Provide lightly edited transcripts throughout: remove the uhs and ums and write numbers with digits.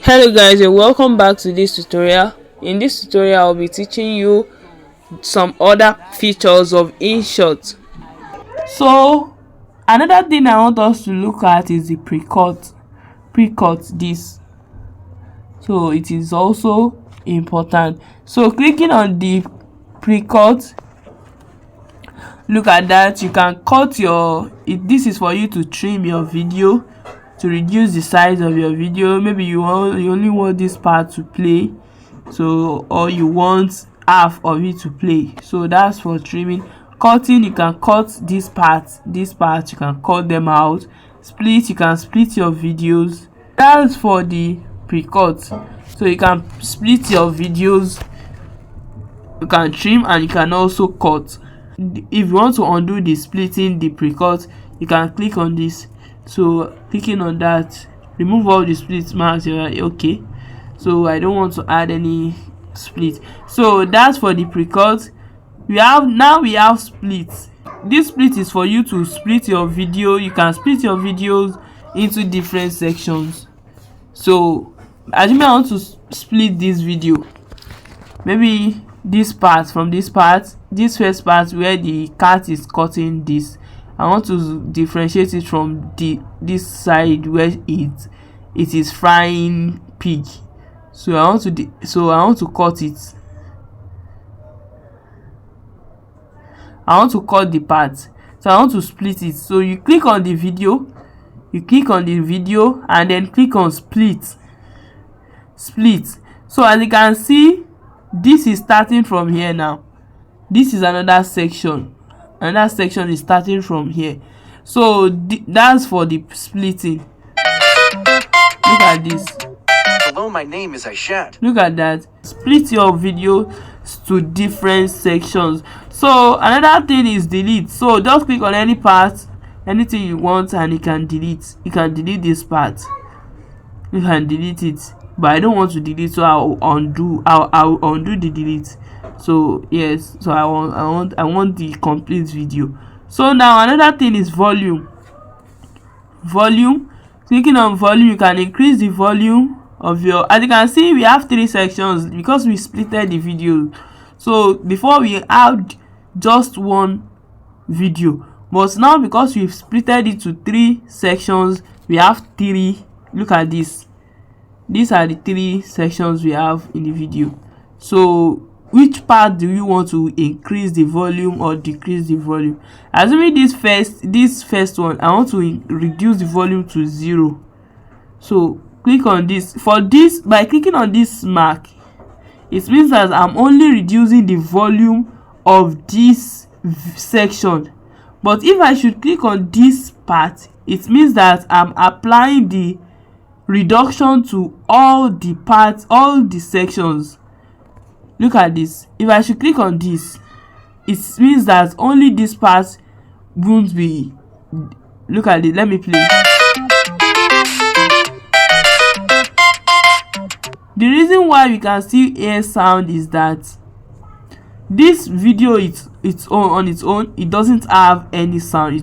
Hello guys, and welcome back to this tutorial. In this tutorial I'll be teaching you some other features of Inshot. So another thing I want us to look at is the pre-cut this. So it is also important. So clicking on the pre-cut, look at that. You can cut this is for you to trim your video, to reduce the size of your video. Maybe you only want this part to play, so, or you want half of it to play, so that's for trimming. Cutting, you can cut this part, you can cut them out. Split, you can split your videos. That's for the pre-cut. So you can split your videos, you can trim, and you can also cut. If you want to undo the splitting, the pre-cut, you can click on this. So clicking on that, remove all the split marks. You're like, okay, so I don't want to add any split. So that's for the pre-cut. We have split. This split is for you to split your video. You can split your videos into different sections. So assuming I want to split this video, maybe this part from this part, this first part where the cat is cutting this, I want to differentiate it from this side where it is frying pig. So I want to cut it. I want to cut the part. So I want to split it. So you click on the video, and then click on split. So as you can see, this is starting from here now. This is another section. Another section is starting from here. So that's for the splitting. Look at this. Hello, my name is Inshot. Look at that. Split your video to different sections. So another thing is delete. So just click on any part, anything you want, and you can delete. You can delete this part. You can delete it, but I don't want to delete, so I'll undo the delete. So yes, so I want the complete video. So now another thing is volume. Clicking on volume, you can increase the volume of your, as you can see, we have 3 sections because we splitted the video. So before we had just one video, but now because we've splitted it to 3 sections, we have 3. Look at this. These are the 3 sections we have in the video. So which part do you want to increase the volume or decrease the volume? Assuming this first one, I want to reduce the volume to 0. So click on this. For this, by clicking on this mark, it means that I'm only reducing the volume of this section. But if I should click on this part, it means that I'm applying the reduction to all the parts, all the sections. Look at this. If I should click on this, it means that only this part won't be. Look at it. Let me play. The reason why we can still hear sound is that this video, on its own, it doesn't have any sound.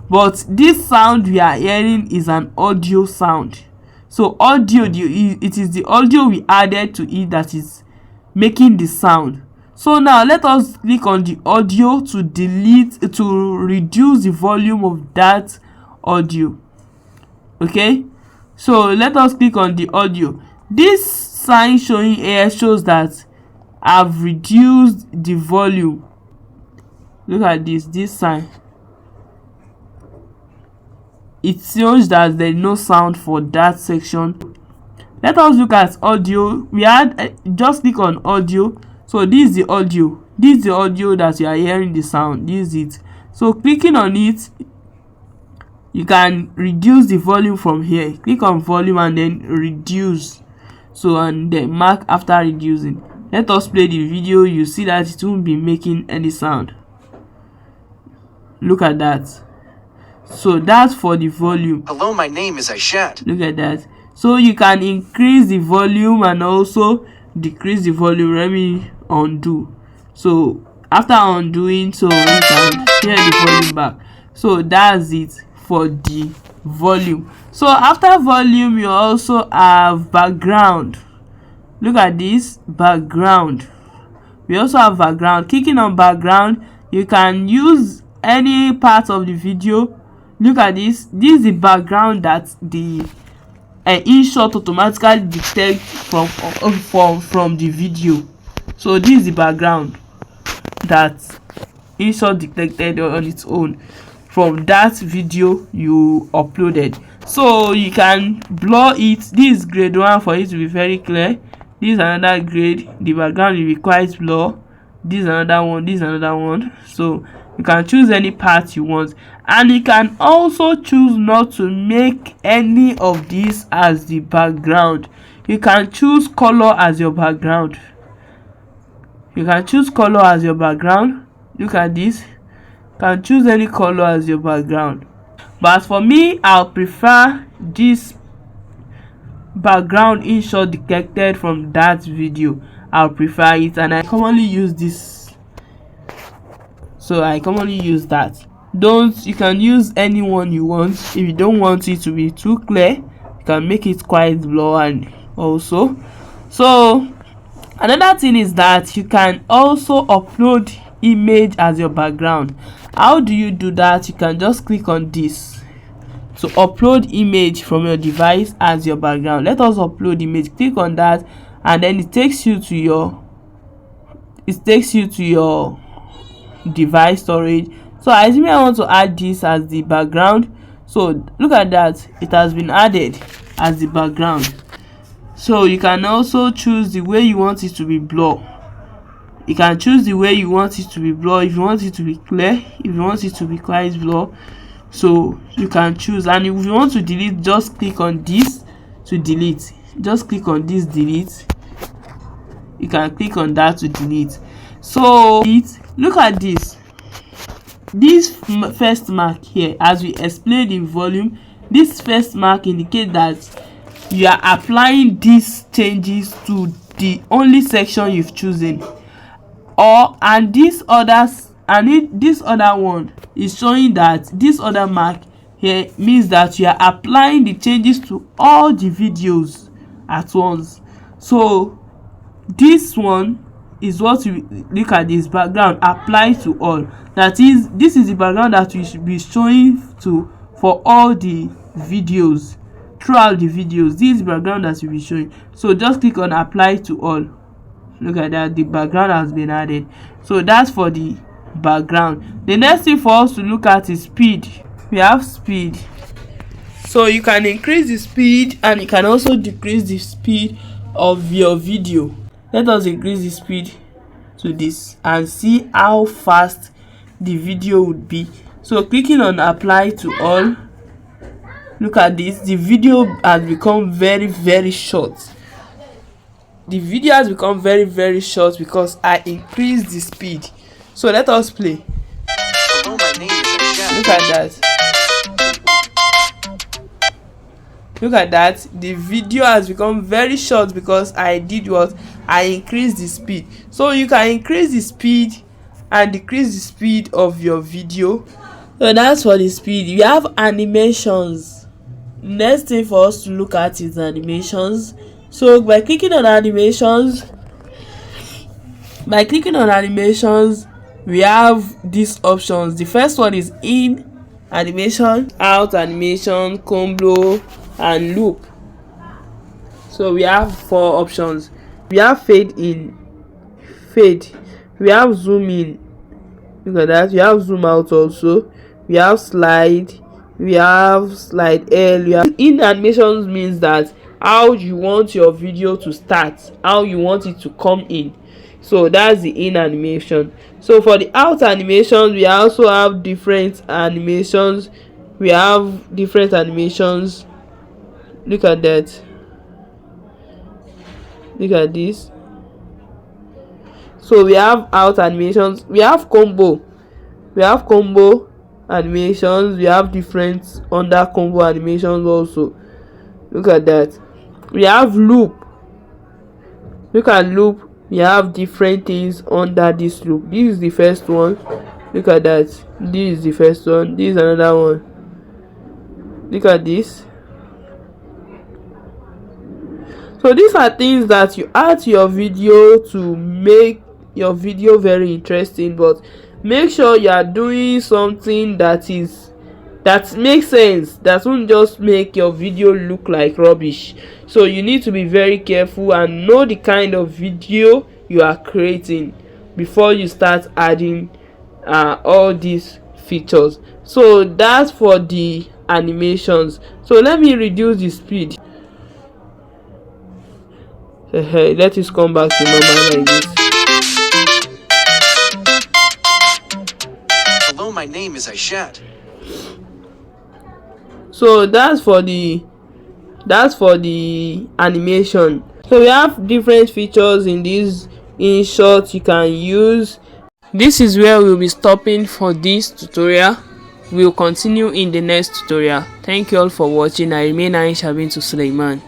But this sound we are hearing is an audio sound. So audio, it is the audio we added to it that is making the sound. So now let us click on the audio to reduce the volume of that audio. Okay, so let us click on the audio. This sign showing here shows that I've reduced the volume. Look at this sign. It shows that there is no sound for that section. Let us look at audio. We had just click on audio. So this is the audio. This is the audio that you are hearing the sound. This is it. So clicking on it, you can reduce the volume from here. Click on volume and then reduce. So and then mark after reducing. Let us play the video. You see that it won't be making any sound. Look at that. So that's for the volume. Hello, my name is Inshot. Look at that. So you can increase the volume and also decrease the volume. Let me undo. So after undoing, so you can hear the volume back. So that's it for the volume. So after volume, you also have background. Look at this background. We also have background. Clicking on background, you can use any part of the video. Look at this. This is the background that the Inshot automatically detect from the video. So this is the background that Inshot detected on its own from that video you uploaded. So you can blur it. This is grade 1 for it to be very clear. This is another grade. The background will be quite blur. This is another one. This is another one. So you can choose any part you want, and you can also choose not to make any of these as the background. You can choose color as your background. You can choose color as your background. Look at this. You can choose any color as your background, but for me, I'll prefer this background Inshot detected from that video. I'll prefer it, and I commonly use this. So I commonly use that. You can use any one you want. If you don't want it to be too clear, you can make it quite blur. And also, so another thing is that you can also upload image as your background. How do you do that? You can just click on this to upload image from your device as your background. Let us upload image. Click on that, and then it takes you to your device storage. So I assume I want to add this as the background. So look at that, it has been added as the background. So you can also choose the way you want it to be blur. You can choose the way you want it to be blur. If you want it to be clear, if you want it to be quite blur, so you can choose. And if you want to delete, just click on this to delete. Just click on this delete. You can click on that to delete. So look at this first mark here. As we explained in volume, this first mark indicates that you are applying these changes to the only section you've chosen, and this other one is showing that this other mark here means that you are applying the changes to all the videos at once. So this one is what you look at. This background apply to all. That is, this is the background that we should be showing to for all the videos. Throughout the videos, this is the background that will be showing. So just click on apply to all. Look at that, the background has been added. So that's for the background. The next thing for us to look at is speed. We have speed. So you can increase the speed, and you can also decrease the speed of your video. Let us increase the speed to this and see how fast the video would be. So clicking on apply to all, look at this, the video has become very short. The video has become very short because I increased the speed. So let us play. Hello, my name is Inshot. Look at that. Look at that, the video has become very short because I did what? I increased the speed. So you can increase the speed and decrease the speed of your video. So that's for the speed. You have animations. Next thing for us to look at is animations. So by clicking on animations, we have these options. The first one is in animation, out animation, combo, and loop. So we have 4 options. We have fade in, fade. We have zoom in. Look at that. We have zoom out also. We have slide. We have slide L. We have in animations means that how you want your video to start, how you want it to come in. So that's the in animation. So for the out animations, we also have different animations. We have different animations. Look at that. Look at this. So we have out animations. We have combo. We have combo animations. We have different under combo animations also. Look at that. We have loop. Look at loop. We have different things under this loop. This is the first one. Look at that. This is the first one. This is another one. Look at this. So these are things that you add to your video to make your video very interesting, but make sure you are doing something that makes sense, that won't just make your video look like rubbish. So you need to be very careful and know the kind of video you are creating before you start adding all these features. So that's for the animations. So let me reduce the speed. Let us come back to normal like this. Hello, my name is Inshot. So that's for the animation. So we have different features in this Inshot you can use. This is where we'll be stopping for this tutorial. We'll continue in the next tutorial. Thank you all for watching. I remain Aisha Bintu Suleiman.